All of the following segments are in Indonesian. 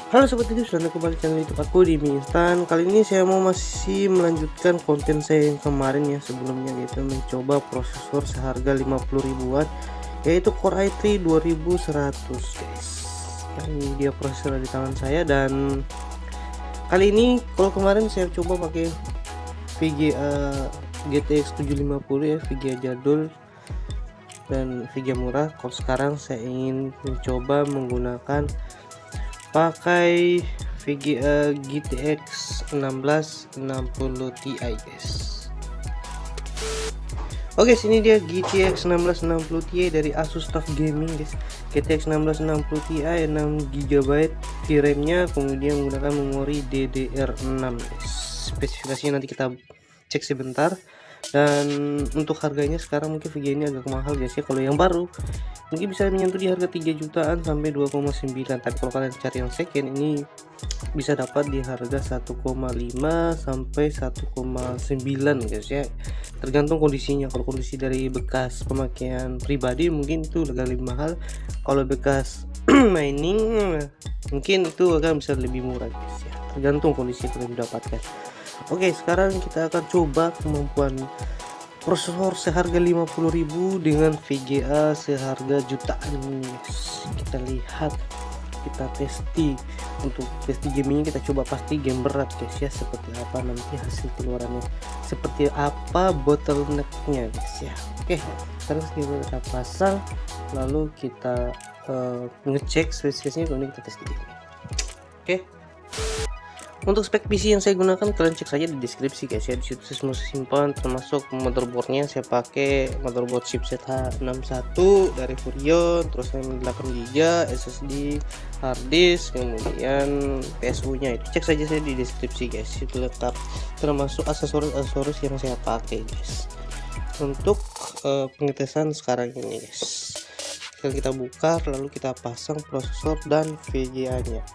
Halo sobat YouTube, selamat kembali di channel YouTube aku di Mi Instan. Kali ini saya masih melanjutkan konten saya yang kemarin ya sebelumnya, yaitu mencoba prosesor seharga 50 ribuan, yaitu Core i3 2100 guys. Ini dia prosesor di tangan saya, dan kali ini kalau kemarin saya coba pakai VGA GTX 750 ya, VGA jadul dan VGA murah. Kalau sekarang saya ingin mencoba menggunakan pakai VGA GTX 1660 Ti guys. Oke, sini dia GTX 1660 Ti dari Asus TUF Gaming guys. GTX 1660 Ti 6GB VRAM nya, kemudian menggunakan memori DDR6 guys. Spesifikasinya nanti kita cek sebentar. Dan untuk harganya sekarang mungkin VGA ini agak mahal guys ya. Kalau yang baru mungkin bisa menyentuh di harga 3 jutaan sampai 2,9, tapi kalau kalian cari yang second ini bisa dapat di harga 1,5 sampai 1,9 guys ya, tergantung kondisinya. Kalau kondisi dari bekas pemakaian pribadi mungkin itu lebih mahal, kalau bekas mining mungkin itu akan bisa lebih murah guys ya, tergantung kondisi yang kalian dapatkan. Oke, sekarang kita akan coba kemampuan prosesor seharga 50.000 dengan VGA seharga jutaan guys. Kita lihat, kita testing. Untuk testing gamingnya kita coba pasti game berat guys ya, seperti apa nanti hasil keluarannya, seperti apa bottlenecknya guys ya. Oke, sekarang kita pasang, lalu kita ngecek spesifikasinya, kemudian kita testing gaming. Oke, untuk spek PC yang saya gunakan kalian cek saja di deskripsi guys ya. Di situ semua simpan, termasuk motherboardnya saya pakai motherboard chipset H61 dari Furion, terus 8GB SSD, hard disk, kemudian PSU nya itu cek saja saya di deskripsi guys. Itu lengkap, termasuk aksesoris yang saya pakai guys untuk pengetesan sekarang ini guys. Sekarang kita buka, lalu kita pasang prosesor dan VGA nya.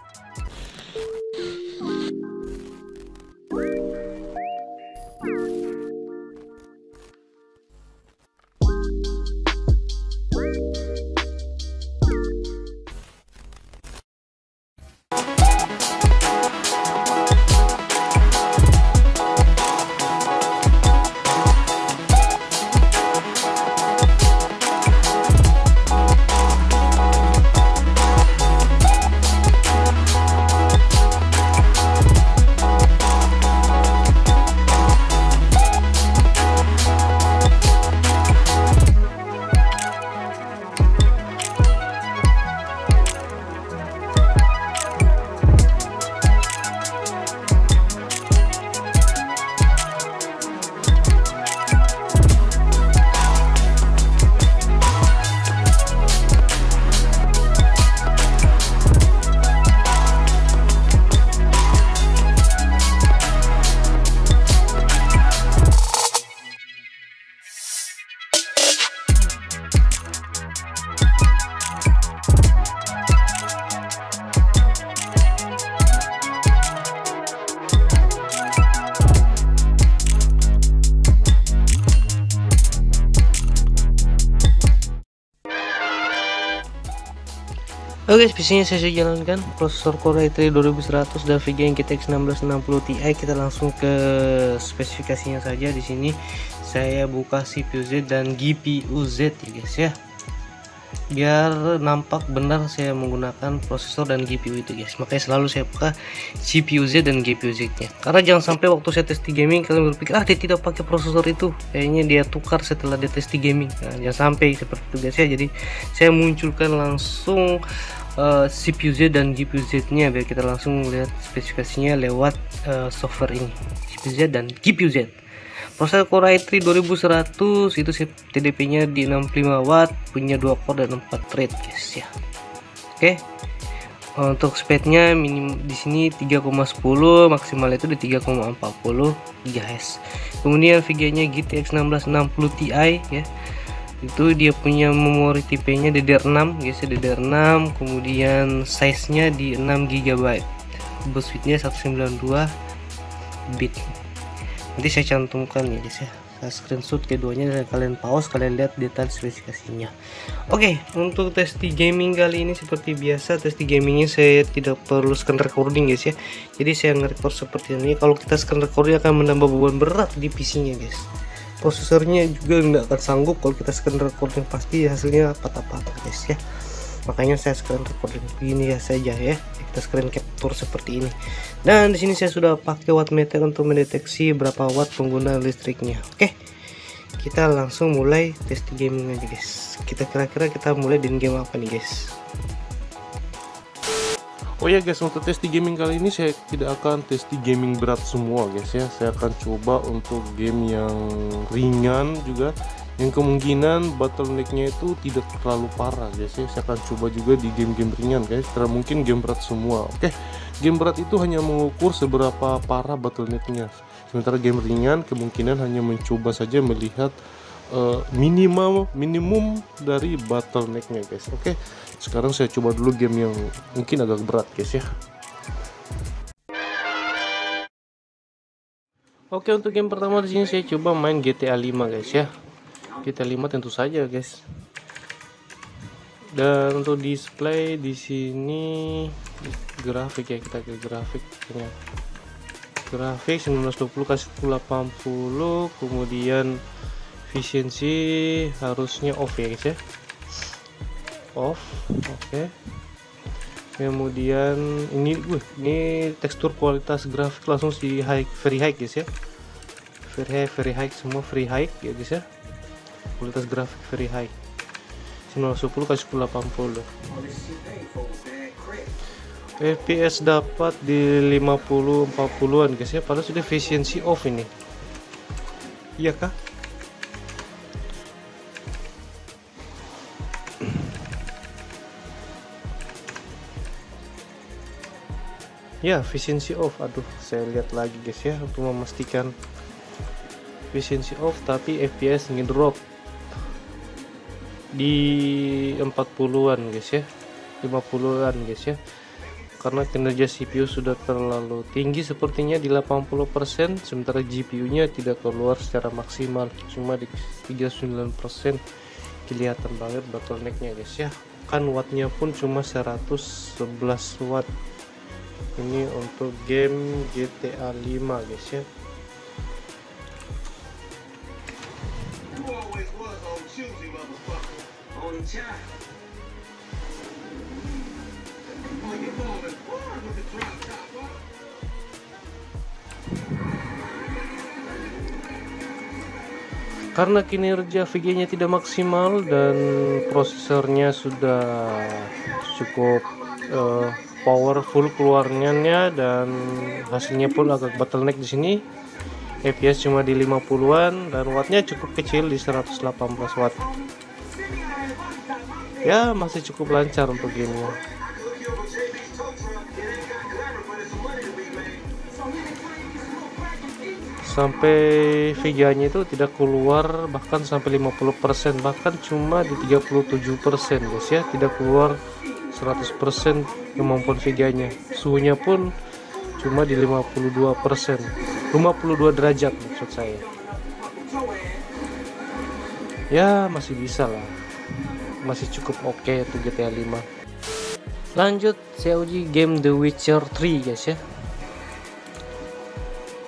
Oke, PC-nya saya jalankan prosesor Core i3 2100 dan VGA GTX 1660 Ti. Kita langsung ke spesifikasinya saja. Di sini saya buka CPU Z dan GPU Z ya guys ya, biar nampak benar saya menggunakan prosesor dan GPU itu guys. Makanya selalu saya buka CPU Z dan GPU Z nya, karena jangan sampai waktu saya tes di gaming kalian berpikir dia tidak pakai prosesor itu, kayaknya dia tukar setelah dia tes di gaming. Nah, jangan sampai seperti itu guys ya. Jadi saya munculkan langsung CPU Z dan GPU Z nya biar kita langsung lihat spesifikasinya lewat software ini, CPU Z dan GPU Z. Prosesor Core i3 2100 itu TDP nya di 65 watt, punya 2 core dan 4 thread guys ya. Oke, untuk speednya minim di sini 3,10, maksimal itu di 3,40 GHz. Kemudian VGA nya GTX 1660 Ti ya, itu dia punya memori tipenya DDR6 guys, DDR6, kemudian size nya di 6GB, bus width nya 192 bit. Nanti saya cantumkan ya guys ya, kita screenshot keduanya dan kalian pause, kalian lihat detail spesifikasinya. Oke, untuk testi gaming kali ini seperti biasa, testi gamingnya saya tidak perlu screen recording guys ya. Jadi saya nge-record seperti ini. Kalau kita screen recording akan menambah beban berat di PC-nya guys. Prosesornya juga nggak akan sanggup kalau kita screen recording, pasti hasilnya patah-patah guys ya. Makanya saya screen recording begini ya saja ya, kita screen capture seperti ini. Dan di sini saya sudah pakai wattmeter untuk mendeteksi berapa watt pengguna listriknya. Oke, kita langsung mulai test gaming aja guys. Kita kira-kira kita mulai di game apa nih guys? Oh ya guys, untuk testi gaming kali ini saya tidak akan testi gaming berat semua guys ya. Saya akan coba untuk game yang ringan juga, yang kemungkinan bottlenecknya itu tidak terlalu parah guys ya. Saya akan coba juga di game-game ringan guys, karena mungkin game berat semua. Oke, game berat itu hanya mengukur seberapa parah bottlenecknya, sementara game ringan kemungkinan hanya mencoba saja melihat minimum dari bottlenecknya guys. Oke, sekarang saya coba dulu game yang mungkin agak berat guys ya. Oke, untuk game pertama di sini saya coba main GTA 5 guys ya. GTA 5 tentu saja guys. Dan untuk display di sini grafik ya, kita ke grafik ya. Grafik 1920 kasih 1080, kemudian efisiensi harusnya off ya guys ya. Off. Oke. Kemudian ini tekstur kualitas grafik langsung di very high guys ya. Very high semua very high ya guys ya. Kualitas grafik very high 1910 kasih 1080. FPS dapat di 50-40an guys ya, padahal sudah efisiensi off ini. Iya kah? Ya, efisiensi off. Aduh, saya lihat lagi guys ya untuk memastikan efisiensi off, tapi FPS ngedrop di 40-an guys ya, 50-an guys ya, karena kinerja CPU sudah terlalu tinggi sepertinya di 80%, sementara GPU-nya tidak keluar secara maksimal, cuma di 39%. Kelihatan banget bottlenecknya guys ya, kan wattnya pun cuma 111 watt. Ini untuk game GTA 5 guys ya. Karena kinerja VGA-nya tidak maksimal dan prosesornya sudah cukup powerful keluarnya, dan hasilnya pun agak bottleneck di sini. FPS cuma di 50-an dan wattnya cukup kecil di 118 watt. Ya, masih cukup lancar untuk gamenya. Sampai VGA-nya itu tidak keluar bahkan sampai 50%, bahkan cuma di 37% guys ya, tidak keluar 100% kemampuan VGA-nya. Suhunya pun cuma di 52%, 52 derajat maksud saya. Ya, masih bisa lah, masih cukup oke untuk GTA 5. Lanjut, saya uji game The Witcher 3 guys ya.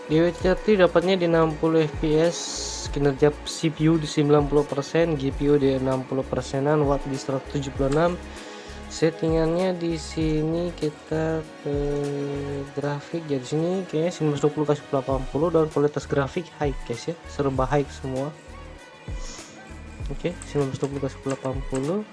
The Witcher 3 dapatnya di 60 fps, kinerja CPU di 90%, GPU di 60%-an, watt di 176. Settingannya di sini kita ke grafik ya, di sini kayaknya 1920 kasih 1080 dan kualitas grafik high guys ya, serba high semua. Oke, 1920 kasih 1080.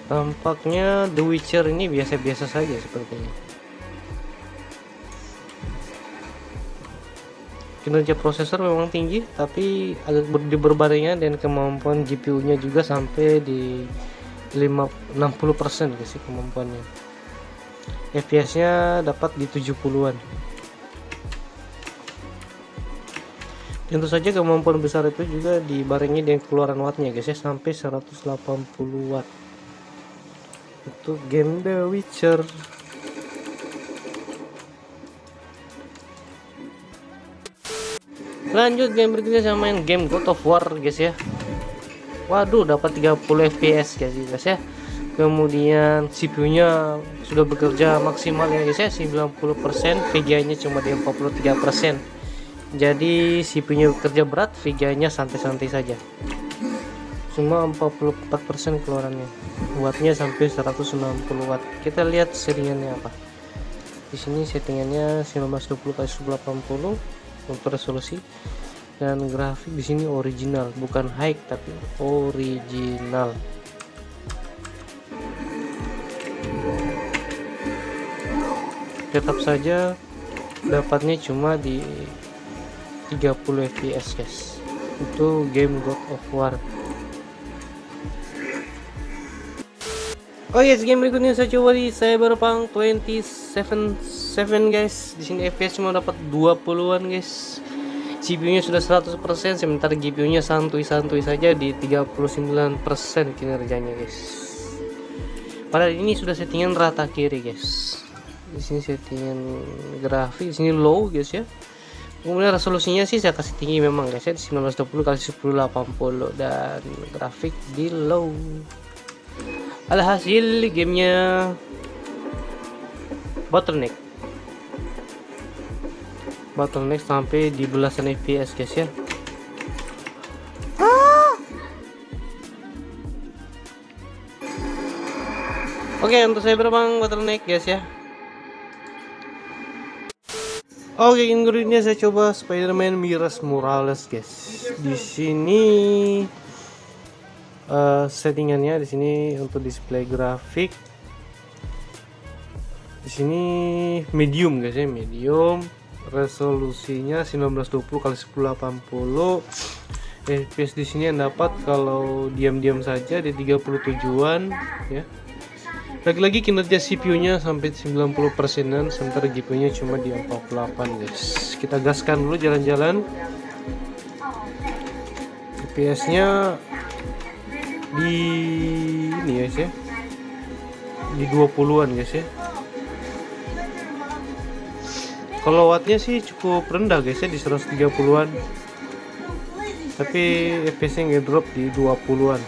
Tampaknya The Witcher ini biasa-biasa saja sepertinya. Kinerja prosesor memang tinggi, tapi agak berbarengan dan kemampuan GPU-nya juga sampai di 60% guys kemampuannya. FPS-nya dapat di 70-an. Tentu saja kemampuan besar itu juga dibarengi dengan keluaran wattnya guys ya, sampai 180 watt. Untuk game The Witcher. Lanjut game berikutnya sama main game God of War guys ya. Waduh, dapat 30 fps guys ya. Kemudian CPU-nya sudah bekerja maksimal ya guys ya, 90%, VGA-nya cuma di 43%. Jadi CPU-nya bekerja berat, VGA-nya santai-santai saja. Cuma 44% keluarannya. Wattnya sampai 160 watt. Kita lihat settingannya apa. Di sini settingannya 1920x1080 untuk resolusi, dan grafik di sini original, bukan high tapi original. Tetap saja dapatnya cuma di 30 fps guys. Itu game God of War. Oh yes, game berikutnya saya coba di Cyberpunk 2077 guys. Di sini fps cuma dapat 20-an guys. CPU-nya sudah 100%, sementara GPU-nya santuy-santuy saja di 39% kinerjanya guys. Padahal ini sudah settingan rata kiri guys. Di sini settingan grafik, di sini low guys ya. Kemudian resolusinya sih saya kasih tinggi memang guys ya, 1920x1080, dan grafik di low. Alhasil gamenya bottleneck sampai di belasan fps guys ya. Oke, untuk saya berbang bottleneck guys ya. Oke, ingredientnya saya coba Spider-Man Miles Morales guys. Di sini settingannya di sini untuk display grafik. Di sini medium guys ya, medium. Resolusinya 1920x1080. FPS di sini yang dapat kalau diam-diam saja di 37-an ya. Lagi-lagi kinerja CPU-nya sampai 90%-an, sementara GPU-nya cuma di 48 guys. Kita gaskan dulu jalan-jalan. FPS-nya di ini guys ya, di 20-an guys ya. Kalau wattnya sih cukup rendah guys ya, di 130-an, tapi FPS-nya ngedrop di 20-an.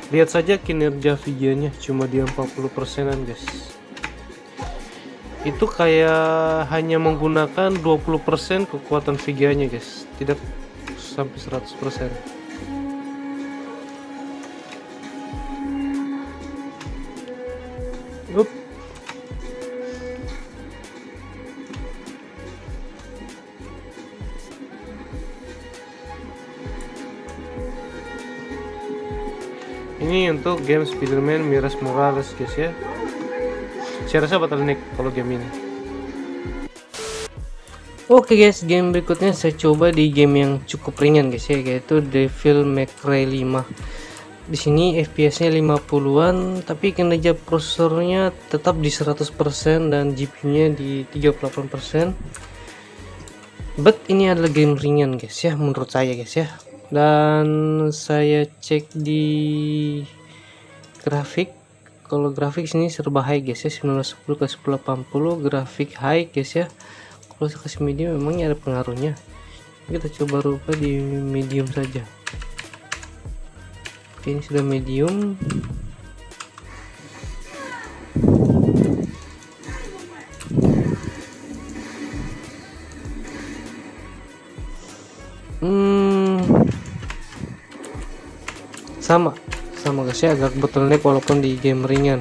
Lihat saja kinerja VGA-nya cuma di 40%-an guys. Itu kayak hanya menggunakan 20% kekuatan VGA-nya guys, tidak sampai 100%. Up. Ini untuk game Spider-Man Miles Morales guys ya. Saya rasa bottleneck kalau game ini. Oke guys, game berikutnya saya coba di game yang cukup ringan guys ya, yaitu Devil May Cry 5. Di sini FPS-nya 50-an, tapi kinerja prosesornya tetap di 100% dan GPU-nya di 38%. But ini adalah game ringan guys ya, menurut saya guys ya. Dan saya cek di grafik. Kalau grafik sini serba high guys ya, 1920x1080 grafik high guys ya. Kalau saya kasih medium memangnya ada pengaruhnya. Kita coba rubah di medium saja. Oke, ini sudah medium. sama guys ya, agak bottleneck walaupun di game ringan.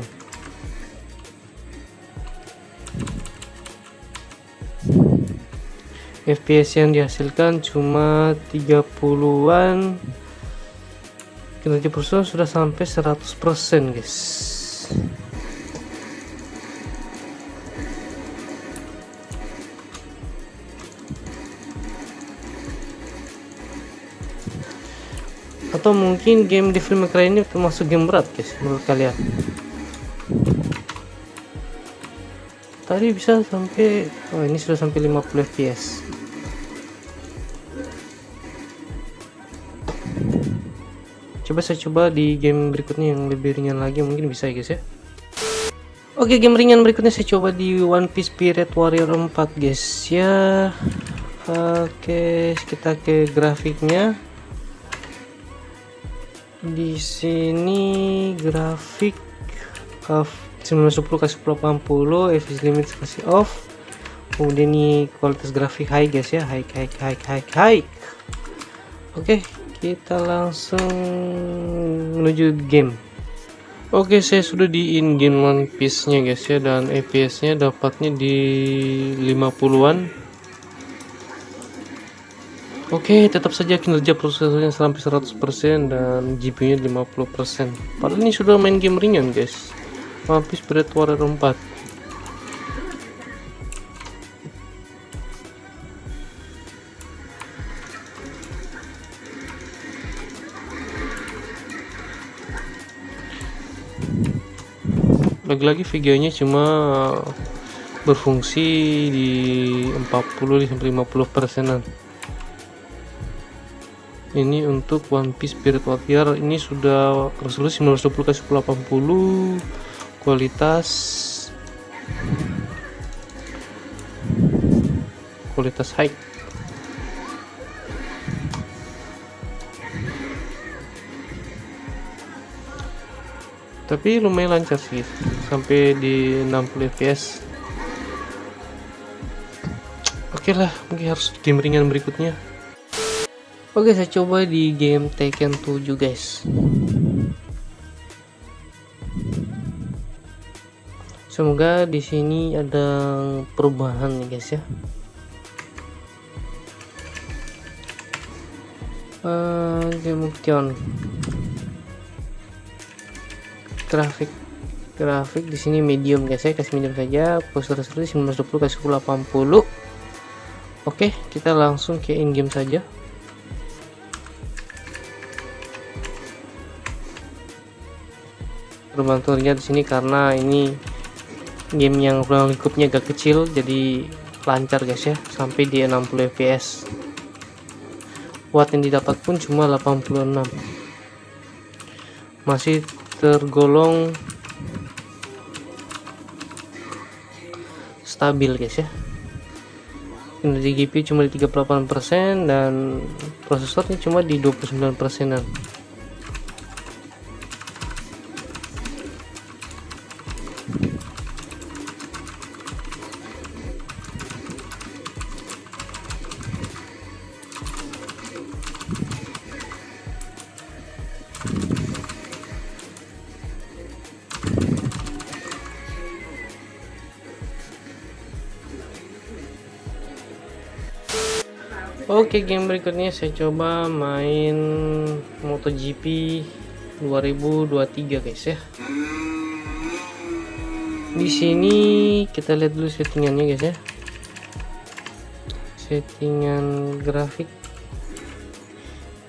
FPS yang dihasilkan cuma 30-an, kinerja prosesor sudah sampai 100% guys. Atau mungkin game Devil May Cry ini termasuk game berat guys menurut kalian? Tadi bisa sampai, oh ini sudah sampai 50 fps. Coba saya coba di game berikutnya yang lebih ringan lagi, mungkin bisa ya guys ya. Oke, game ringan berikutnya saya coba di One Piece Pirate Warrior 4 guys ya. Oke, kita ke grafiknya. Di sini grafik off 910 kasih 1080, efficiency limit kasih off. Kemudian ini kualitas grafik high guys ya, high. Oke, kita langsung menuju game. Oke, saya sudah di in game One Piece nya guys ya, dan FPS nya dapatnya di 50-an. Oke, tetap saja kinerja prosesornya sampai 100% dan GPU nya 50%. Padahal ini sudah main game ringan guys, One Piece Pirate Warrior 4. Lagi-lagi videonya cuma berfungsi di 40-50%an. Ini untuk One Piece Pirate Warrior, ini sudah resolusi 920 x 1080, kualitas high. Tapi lumayan lancar sih, sampai di 60 fps. Oke lah, mungkin harus game ringan berikutnya. Oke, saya coba di game Tekken 7 guys. Semoga di sini ada perubahan nih guys ya. Game Action. Grafik di sini medium guys ya, kasih medium saja. Postur resolusi 920 x 1080. Oke, kita langsung ke in game saja. Terbantunya di sini karena ini game yang ruang lingkupnya agak kecil, jadi lancar guys ya, sampai di 60 fps. Watt yang didapat pun cuma 86, masih tergolong stabil guys ya. Kinerja GPU cuma di 38% dan prosesornya cuma di 29%an. Oke, game berikutnya saya coba main MotoGP 2023 guys ya. Di sini kita lihat dulu settingannya guys ya. Settingan grafik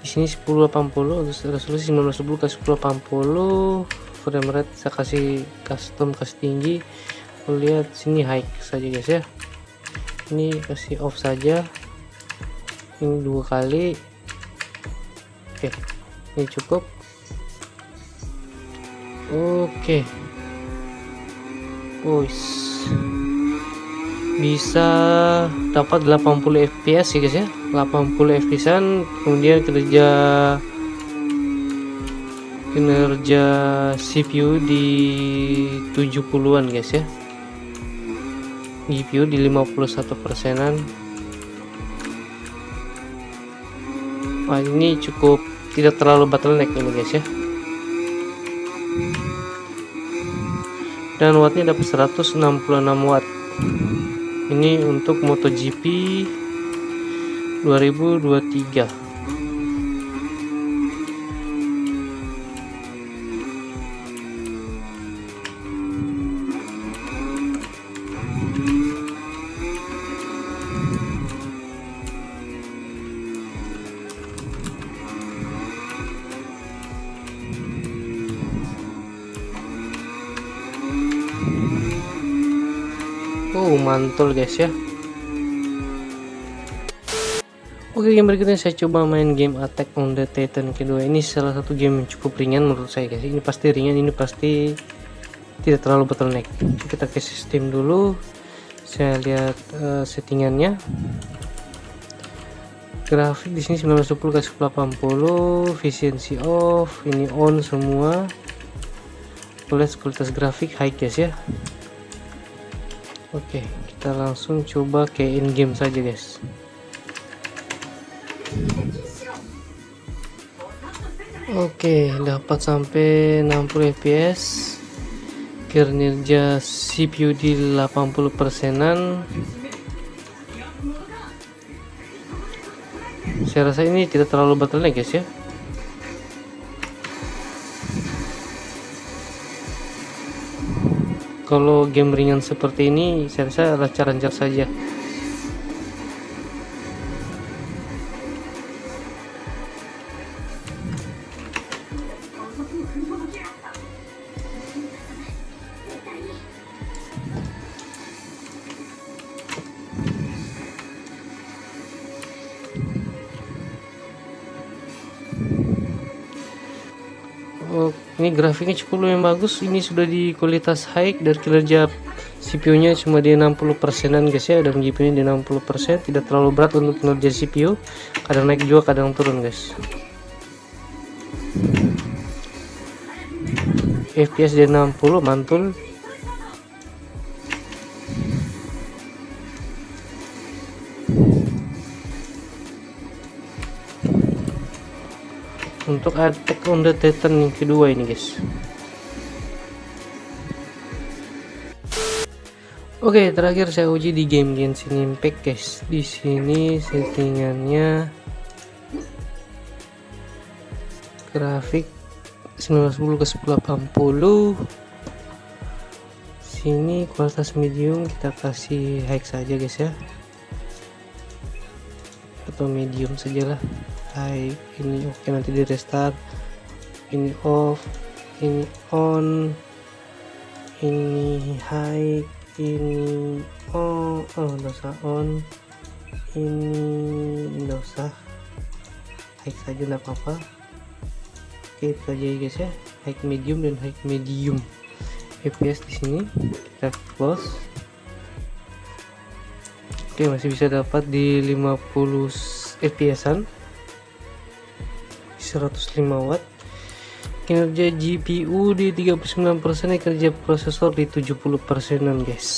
di sini 1080, resolusi 1920 x 1080, frame rate saya kasih custom, kasih tinggi. Lihat sini high saja guys ya. Ini kasih off saja. Ini 2 kali. Oke, ini cukup. Oke, bisa dapat 80 fps ya guys ya, 80 fps-an. Kemudian kinerja CPU di 70-an guys ya, GPU di 51%an. Wah, ini cukup tidak terlalu bottleneck ini guys ya. Dan wattnya dapat 166 watt. Ini untuk MotoGP 2023. Mantul guys ya. Oke, game berikutnya saya coba main game Attack on the Titan kedua. Ini salah satu game yang cukup ringan menurut saya guys. Ini pasti ringan, ini pasti tidak terlalu bottleneck. Kita ke sistem dulu. Saya lihat settingannya. Grafik di sini 1920x1080, efisiensi off, ini on semua. Kualitas grafik high guys ya. Oke, kita langsung coba ke in game saja guys. Oke, dapat sampai 60 fps, kinerja CPU di 80%-an. Saya rasa ini tidak terlalu bottleneck guys ya. Kalau game ringan seperti ini saya rasa lancar-lancar saja. Oh, ini grafiknya cukup lumayan bagus. Ini sudah di kualitas high dan kinerja CPU nya cuma di 60%an guys ya, dan GPU nya di 60%. Tidak terlalu berat untuk kinerja CPU, kadang naik juga kadang turun guys. FPS di 60 mantul. Untuk Attack on the Titan yang kedua ini guys. Oke, terakhir saya uji di game Genshin Impact guys. Di sini settingannya grafik 1920x1080. Sini kualitas medium, kita kasih high saja guys ya, atau medium sajalah. High ini oke, nanti di restart. Ini off, ini on, ini high, ini oh nggak usah on, ini nggak usah, high saja nggak apa-apa. Oke, itu aja guys ya, high medium dan high medium. FPS di sini kita close. Oke, masih bisa dapat di 50 fps-an, 105 watt. Kinerja GPU di 39%, kinerja prosesor di 70%-an guys.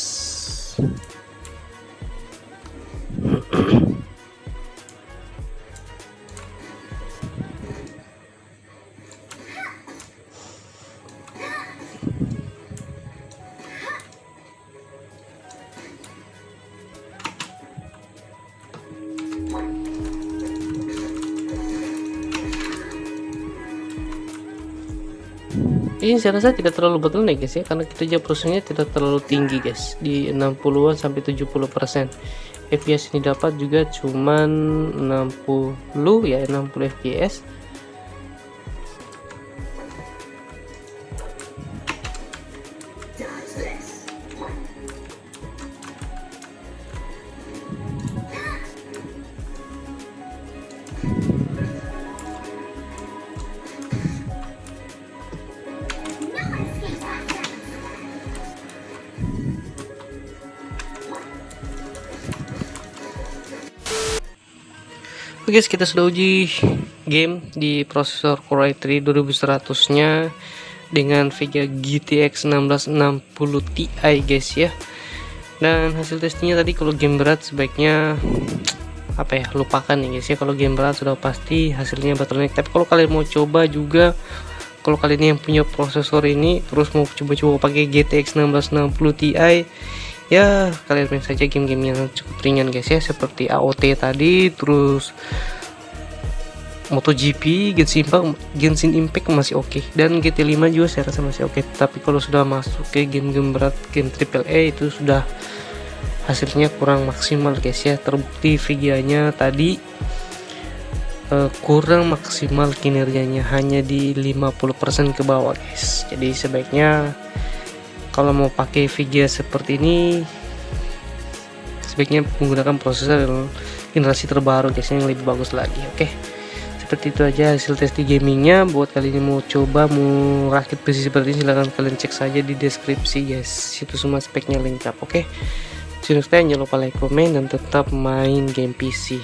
Ini saya rasa tidak terlalu bottleneck guys ya, karena kinerja prosesornya tidak terlalu tinggi guys, di 60-an sampai 70%. FPS ini dapat juga cuman 60 ya, 60 fps. Oke guys, kita sudah uji game di prosesor Core i3 2100 nya dengan Vega GTX 1660 Ti guys ya. Dan hasil testingnya tadi, kalau game berat sebaiknya apa ya, lupakan nih guys ya. Kalau game berat sudah pasti hasilnya bottleneck. Tapi kalau kalian mau coba juga, kalau kalian yang punya prosesor ini terus mau coba-coba pakai GTX 1660 Ti, ya kalian main saja game-game yang cukup ringan guys ya, seperti AOT tadi, terus MotoGP, Genshin Impact masih oke, dan GT5 juga saya rasa masih oke. Tapi kalau sudah masuk ke game-game berat, game AAA, itu sudah hasilnya kurang maksimal guys ya. Terbukti Vega-nya tadi kurang maksimal kinerjanya, hanya di 50% ke bawah guys. Jadi sebaiknya kalau mau pakai Vega seperti ini, sebaiknya menggunakan prosesor generasi terbaru guys, yang lebih bagus lagi. Oke, seperti itu aja hasil testing gamingnya. Buat kalian yang mau coba, mau rakit PC seperti ini, silahkan kalian cek saja di deskripsi guys, itu semua speknya lengkap. Oke, see you next time, jangan lupa like, komen, dan tetap main game PC.